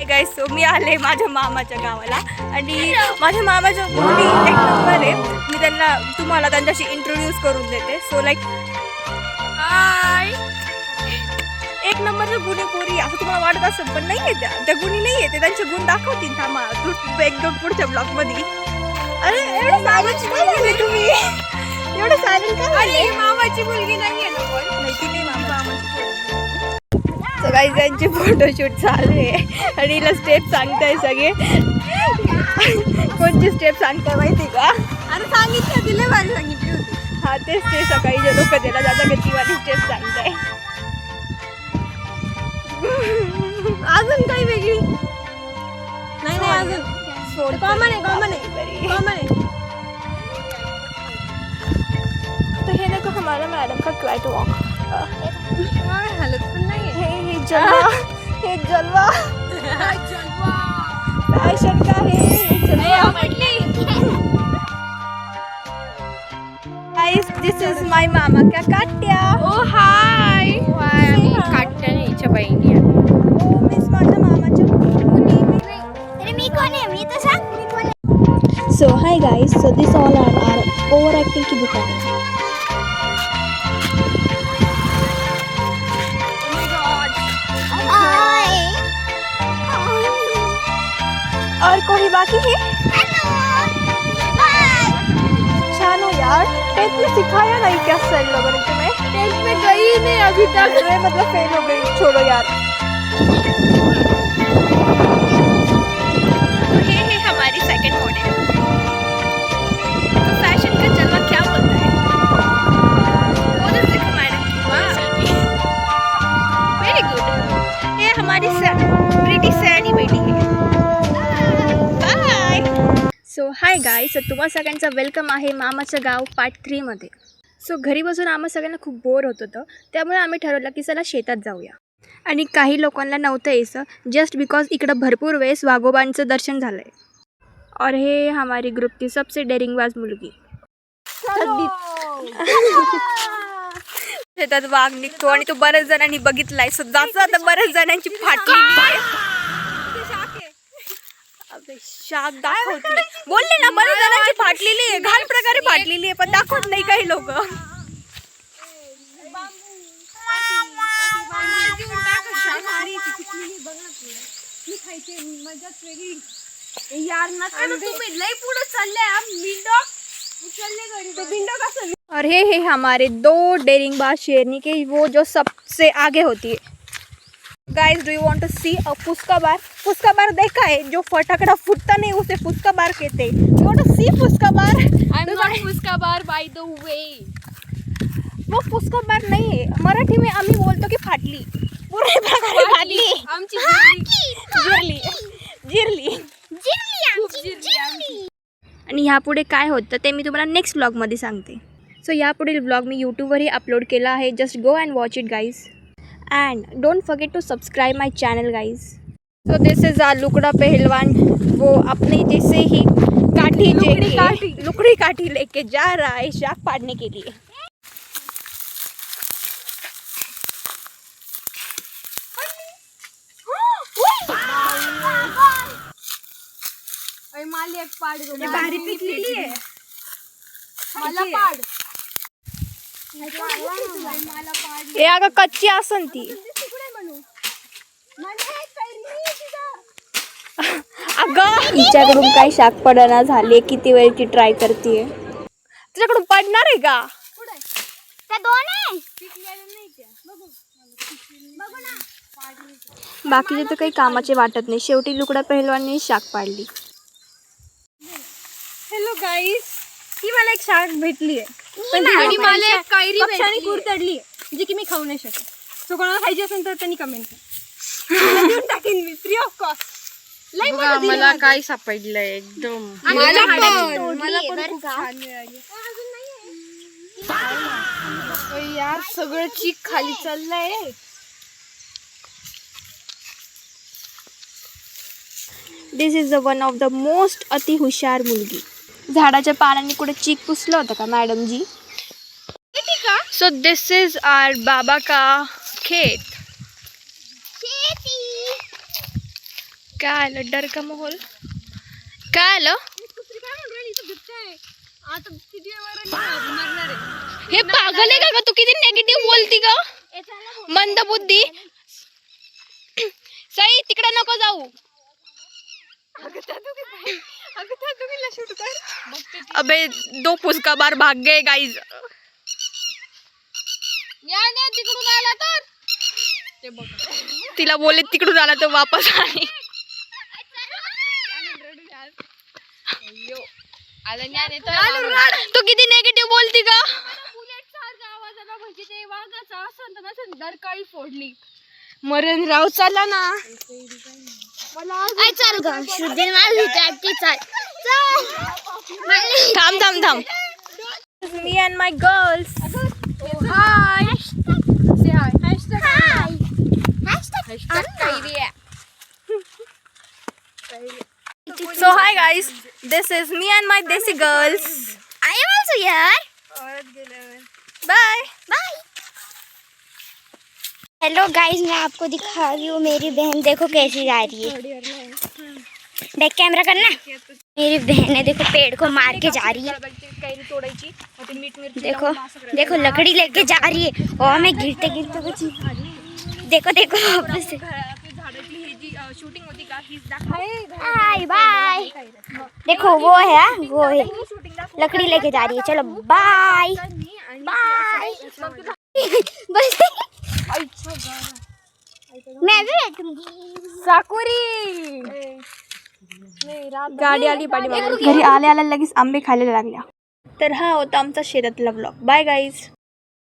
Guys so मी आले माझ्या मामाच्या गावाला आणि माझ्या मामाच्या मुली एक नंबर आहे. मी त्यांना तुम्हाला त्यांच्याशी इंट्रोड्यूस करून देते. सो लाईक हाय, एक नंबरच्या गुणी पोरी असं तुम्हाला वाटत असेल पण नाही आहे त्या गुणी नाही आहे. ते त्यांचे गुण दाखवतील थांबा एकदम पुढच्या ब्लॉकमध्ये. अरे एवढं सायलेंट काय झाले तुम्ही? एवढं सायलेंट काय झाले? मामाची मुलगी नाही आहे ना पण नाही ती नाही मामाची. सो गाईस त्यांचे फोटोशूट चालू आहे आणि हिला स्टेप सांगताय सगळे. कोणती स्टेप सांगताय माहिती का? अरे सांगितलं दिले मला सांगितली होती. हा तेच ते सकाळी जे लोक त्याला जाता गतीवाली स्टेप सांगताय. अजून काही वेगळी नाही नाही अजून कॉमन आहे कॉमन आहे कॉमन आहे. तो हे देखो हमारा मैडम का क्वाइट वॉक हालत पण नाही है. हे जलवा हे जलवा फॅशन का है जलवा. गाइस दिस इज माय मामा क्या काट्या. ओ हाय आम्ही काट्या नाही हिच्या बहिणी आहे. ओ मिस माझ्या मामाच्या मुली. अरे मी कोण आहे? मी तर सांग मी कोण आहे. So hi guys so this all are over acting की दुकान है. और कोई बाकी है? छान हो यार. टेंथ में सिखाया नहीं क्या सर लोगों ने तुम्हें? टेंथ में गई नहीं अभी तक. मतलब फेल हो गई. छोड़ो यार. तो ये है हमारी सेकंड मॉडल. तो फैशन का जलवा क्या बोलता है? वो तो देखो मैडम की वेरी गुड. ये हमारी प्रीटी सैनी बेटी है. सो हाय गाईज सो तुम्हा सगळ्यांचं वेलकम आहे मामाचं गाव पार्ट 3मध्ये. सो घरी बसून आम्हा सगळ्यांना खूप बोर होत होतं त्यामुळे आम्ही ठरवलं की चला शेतात जाऊया. आणि काही लोकांना नव्हतं यायचं जस्ट बिकॉज इकडं भरपूर वेळेस वाघोबांचं दर्शन झालं आहे. और हे हमारी ग्रुप की सबसे डेरिंगबाज मुलगी. शेतात वाघ निघतो आणि तो बऱ्याच जणांनी बघितलाय. सो जाता आता बऱ्याच जणांची फाटलेली आहे. शाक दाखवते बोलले ना बऱ्याच जणांची फाटलेली आहे. घाण प्रकारे फाटलेली आहे पण दाखवत नाही काही लोक. और हे हमारे 2 डेरिंगबाज शेरनी के वो जो सबसे आगे होती है. Guys do you want to see a fuchka bar? Fuchka bar देखा है जो फटाकड़ा फूटता नहीं उसे फुसका बार कहते हैं. You want to see fuchka bar? I am not fuchka bar by the way. वो फुसका बार नहीं है. मराठी में आम्ही बोलतो की फाटली. पूर्ण प्रकारे फाटली आमची जिरली जिरली जिरली. आणि ह्यापुढे काय होतं ते मी तुम्हाला नेक्स्ट व्लॉगमध्ये सांगते. सो यापुढील व्लॉग मी यूट्यूबवरही अपलोड केला आहे. Just go and watch it guys. And don't forget to subscribe my channel guys. So this is our लुकड़ा पहलवान. वो अपने जैसे ही लुकड़ी काठी लेके जा रहा है शाख पाड़ने के लिए. माली एक पाड भारी पिकलेली आहे. मला पाड ए अगं कच्ची असन ती. अगं हिच्याकडून काही शाक पडना झाले. किती वेळची ट्राय करते. तुझ्याकडून पडणार आहे का? बाकीचे तर काही कामाचे वाटत नाही. शेवटी लुकडा पहिलवानी शाक पाडली. हॅलो गाईस ही मला एक शाक भेटली आहे पण आणि मला एक कैरी पक्षाने कुरतडली आहे जी की मी खाऊ नाही शकत. सो कोणाला खायची असेल तर त्यांनी कमेंट करा. टाकेन मी फ्री ऑफ कॉस्ट. मला काय सापडलंय एकदम. मला पण खूप छान मिळाली. यार सगळं चीक खाली चाललंय. This is the one of the most अति हुशार मुलगी. झाडाच्या पानांनी कुठे चीक पुसलं होतं का madam ji? So this is our बाबा का खेत. काय आलं डर का माहोल? काय आलं? हे पागल आहे का तू? किती नेगेटिव्ह बोलती ग, मंद बुद्धी. सई तिकडे नको जाऊ. अबे दो पुचका बार भाग गए गाइस. तिकडून आला तर तिला बोले तिकडून आला तर वापस आली. तू किती नेगेटिव्ह बोलती का? फोडली मरणराव. चला ना चल ग श्रुती थांब थांब थांब. Me and my girls. Hi say hi. So hi guys, this is me and my desi girls. I am also here. Bye. Bye. Hello guys, मैं आपको दिखा रही हूँ मेरी बहन देखो कैसी जा रही है. बैक कैमरा करना. मेरी बहन है देखो पेड़ को मार के जा रही है. देखो देखो लकड़ी लेके जा रही है और मैं गिरते गिरते कुछ देखो देखो वापस से. शूटिंग होती का बाय बाय. देखो वो है लकड़ी लेके जा रही है. चलो बाय बाय. बस मैं भी बैठूंगी. साकुरी गाडी आली पाठी. घरी आल्या लगेच आंबे खायला लागल्या. तर हा होता आमचा शेतातला ब्लॉग. Bye guys.